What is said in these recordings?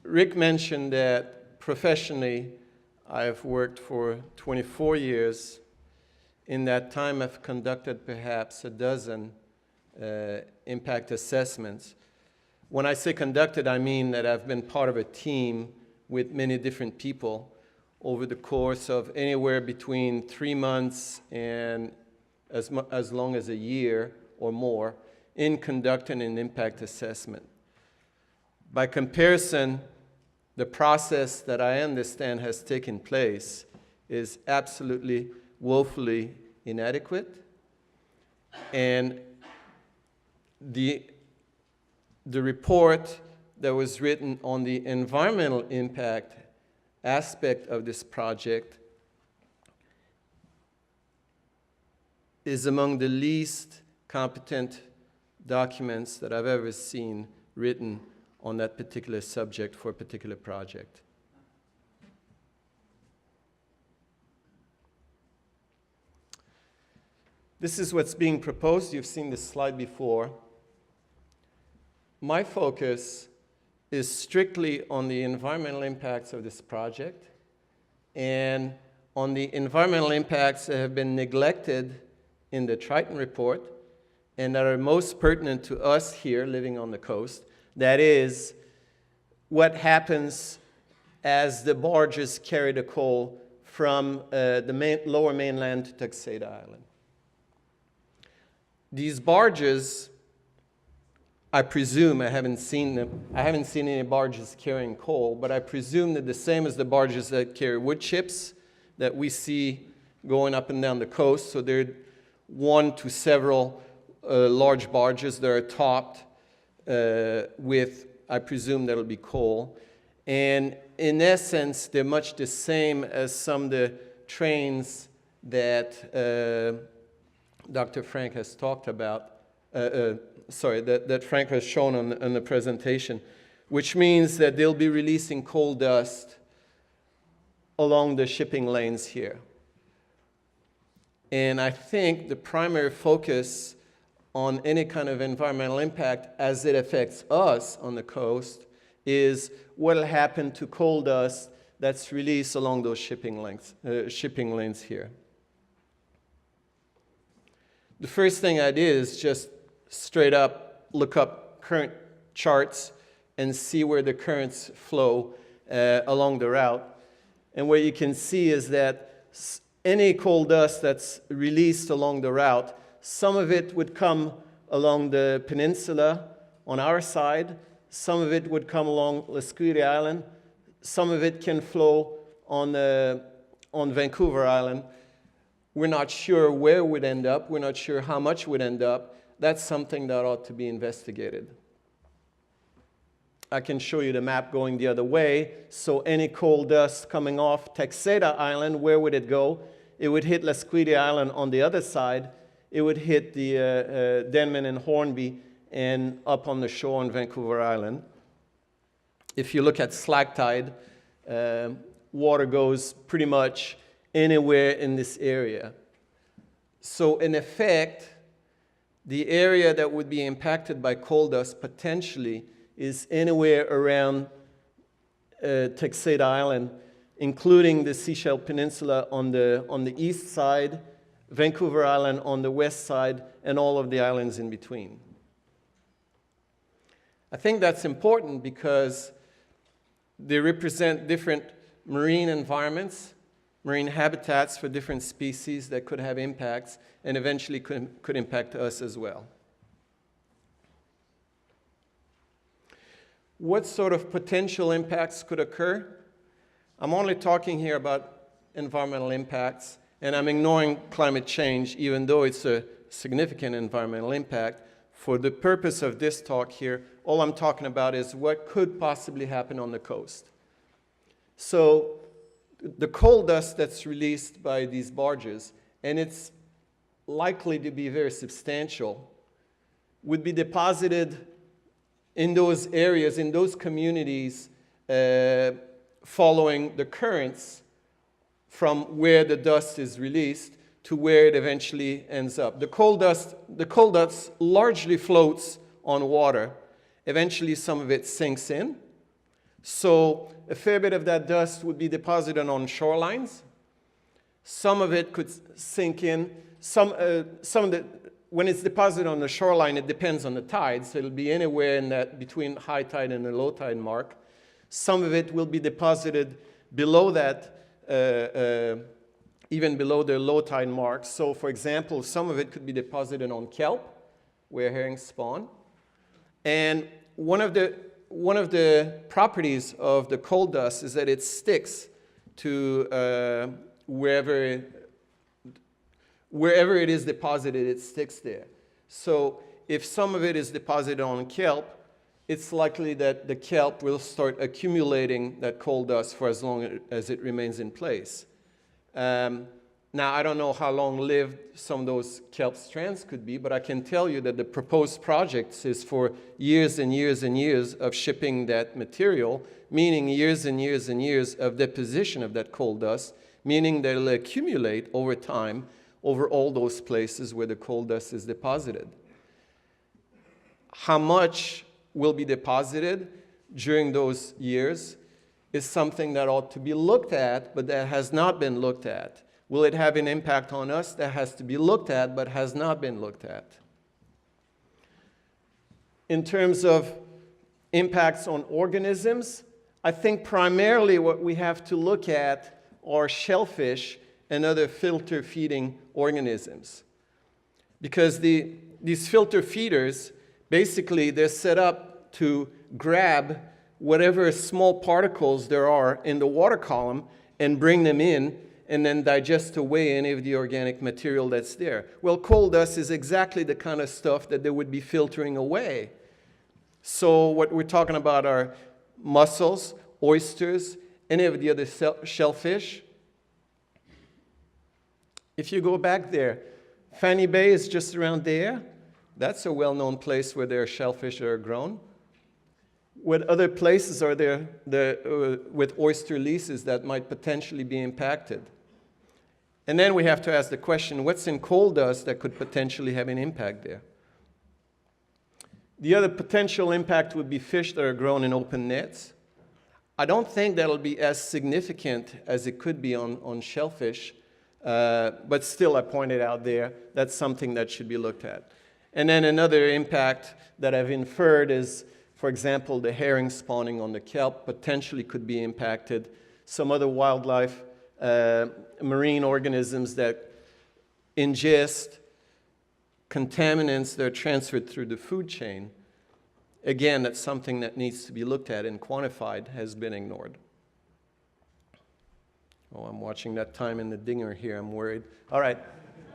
Rick mentioned that professionally I've worked for 24 years. In that time I've conducted perhaps a dozen impact assessments. When I say conducted, I mean that I've been part of a team with many different people over the course of anywhere between 3 months and as long as a year or more in conducting an impact assessment. By comparison, the process that I understand has taken place is absolutely woefully inadequate, and the report that was written on the environmental impact aspect of this project is among the least competent documents that I've ever seen written on that particular subject for a particular project. This is what's being proposed. You've seen this slide before. My focus is strictly on the environmental impacts of this project and on the environmental impacts that have been neglected in the Triton report and that are most pertinent to us here living on the coast. That is, what happens as the barges carry the coal from the lower mainland to Texada Island. These barges, I presume, I haven't seen them, I haven't seen any barges carrying coal, but I presume that the same as the barges that carry wood chips that we see going up and down the coast, so there are one to several large barges that are topped with, I presume that'll be coal. And in essence, they're much the same as some of the trains that Dr. Frank has talked about, that Frank has shown on the presentation, which means that they'll be releasing coal dust along the shipping lanes here. And I think the primary focus on any kind of environmental impact as it affects us on the coast is what will happen to coal dust that's released along those shipping lanes here. The first thing I did is just straight up look up current charts and see where the currents flow along the route. And what you can see is that any coal dust that's released along the route, some of it would come along the peninsula on our side, some of it would come along Lasqueti Island, some of it can flow on Vancouver Island. We're not sure where it would end up, we're not sure how much would end up. That's something that ought to be investigated. I can show you the map going the other way. So any coal dust coming off Texada Island, where would it go? It would hit Lasqueti Island on the other side. It would hit the Denman and Hornby and up on the shore on Vancouver Island. If you look at slack tide, water goes pretty much anywhere in this area. So in effect, the area that would be impacted by coal dust potentially is anywhere around Texada Island, including the Sechelt Peninsula on the east side, Vancouver Island on the west side, and all of the islands in between. I think that's important because they represent different marine environments, marine habitats for different species that could have impacts and eventually could impact us as well. What sort of potential impacts could occur? I'm only talking here about environmental impacts, and I'm ignoring climate change, even though it's a significant environmental impact. For the purpose of this talk here, all I'm talking about is what could possibly happen on the coast. So the coal dust that's released by these barges, and it's likely to be very substantial, would be deposited in those areas, in those communities, following the currents from where the dust is released to where it eventually ends up. The coal dust largely floats on water. Eventually some of it sinks in, So a fair bit of that dust would be deposited on shorelines. Some of it could sink in. When it's deposited on the shoreline, it depends on the tide, so it'll be anywhere in that between high tide and the low tide mark. Some of it will be deposited below that, even below the low tide mark. So for example, some of it could be deposited on kelp, where herring spawn. And one of the properties of the coal dust is that it sticks to wherever it is deposited, it sticks there. So if some of it is deposited on kelp, it's likely that the kelp will start accumulating that coal dust for as long as it remains in place. Now, I don't know how long-lived some of those kelp strands could be, but I can tell you that the proposed project is for years and years and years of shipping that material, meaning years and years and years of deposition of that coal dust, meaning that it'll accumulate over time over all those places where the coal dust is deposited. How much will be deposited during those years is something that ought to be looked at, but that has not been looked at. Will it have an impact on us? That has to be looked at, but has not been looked at. In terms of impacts on organisms, I think primarily what we have to look at are shellfish and other filter feeding organisms. Because these filter feeders, basically they're set up to grab whatever small particles there are in the water column and bring them in and then digest away any of the organic material that's there. Well, coal dust is exactly the kind of stuff that they would be filtering away. So what we're talking about are mussels, oysters, any of the other shellfish. If you go back there, Fanny Bay is just around there. That's a well-known place where there are shellfish that are grown. What other places are there with oyster leases that might potentially be impacted? And then we have to ask the question, what's in coal dust that could potentially have an impact there? The other potential impact would be fish that are grown in open nets. I don't think that'll be as significant as it could be on shellfish, but still I pointed out there, that's something that should be looked at. And then another impact that I've inferred is, for example, the herring spawning on the kelp potentially could be impacted. Some other wildlife, marine organisms that ingest contaminants that are transferred through the food chain. Again, that's something that needs to be looked at and quantified, has been ignored. Oh, I'm watching that time in the dinger here, I'm worried. All right.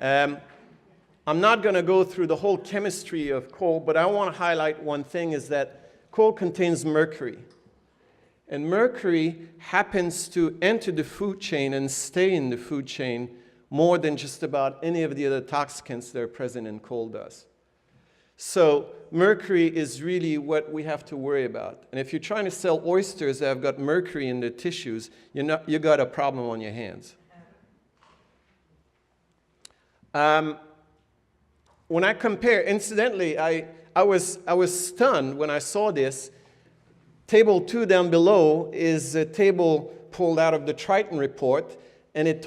I'm not going to go through the whole chemistry of coal, but I want to highlight one thing is that coal contains mercury. And mercury happens to enter the food chain and stay in the food chain more than just about any of the other toxicants that are present in coal dust. So mercury is really what we have to worry about. And if you're trying to sell oysters that have got mercury in their tissues, you got a problem on your hands. When I compare, incidentally, I was stunned when I saw this. Table 2 down below is a table pulled out of the Triton report, and it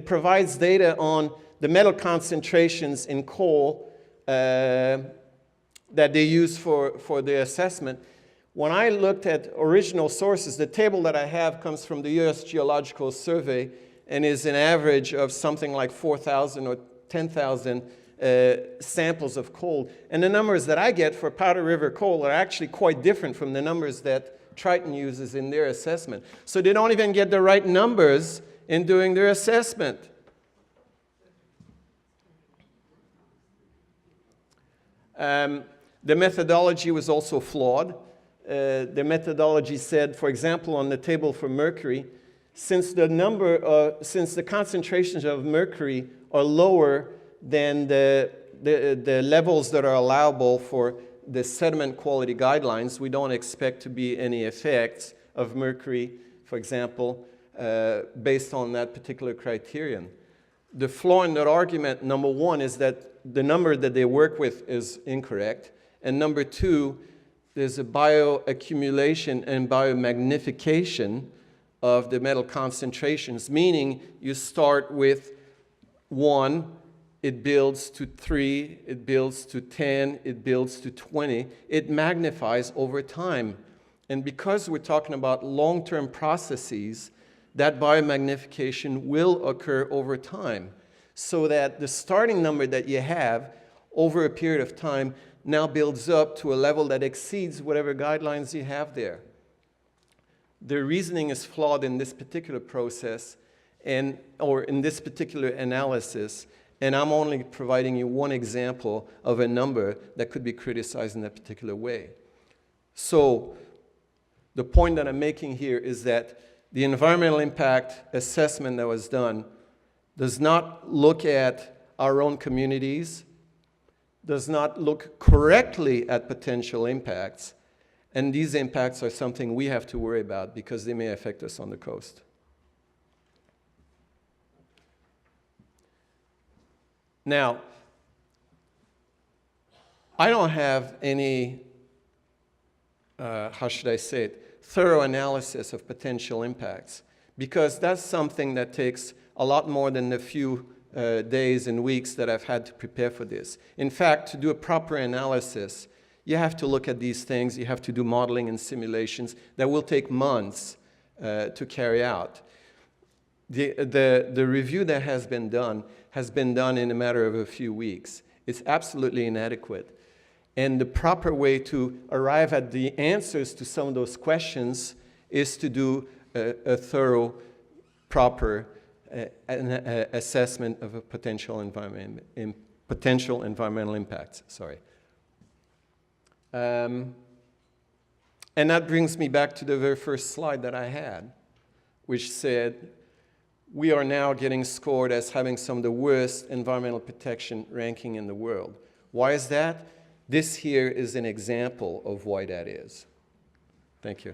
provides data on the metal concentrations in coal that they use for the assessment. When I looked at original sources, the table that I have comes from the U.S. Geological Survey and is an average of something like 4,000 or 10,000 samples of coal. And the numbers that I get for Powder River coal are actually quite different from the numbers that Triton uses in their assessment. So they don't even get the right numbers in doing their assessment. The methodology was also flawed. The methodology said, for example, on the table for mercury, since the concentrations of mercury are lower than the levels that are allowable for the sediment quality guidelines, we don't expect to be any effects of mercury, for example, based on that particular criterion. The flaw in that argument, number one, is that the number that they work with is incorrect. And number two, there's a bioaccumulation and biomagnification of the metal concentrations, meaning you start with 1, it builds to 3, it builds to 10, it builds to 20. It magnifies over time. And because we're talking about long-term processes, that biomagnification will occur over time, so that the starting number that you have over a period of time now builds up to a level that exceeds whatever guidelines you have there. The reasoning is flawed in this particular process or in this particular analysis, and I'm only providing you one example of a number that could be criticized in that particular way. So the point that I'm making here is that the environmental impact assessment that was done does not look at our own communities, does not look correctly at potential impacts, and these impacts are something we have to worry about because they may affect us on the coast. Now, I don't have any, how should I say it, thorough analysis of potential impacts, because that's something that takes a lot more than the few days and weeks that I've had to prepare for this. In fact, to do a proper analysis, you have to look at these things, you have to do modeling and simulations that will take months to carry out. The review that has been done in a matter of a few weeks. It's absolutely inadequate. And the proper way to arrive at the answers to some of those questions is to do a thorough, proper assessment of a potential environmental impacts. Sorry. And that brings me back to the very first slide that I had, which said, we are now getting scored as having some of the worst environmental protection ranking in the world. Why is that? This here is an example of why that is. Thank you.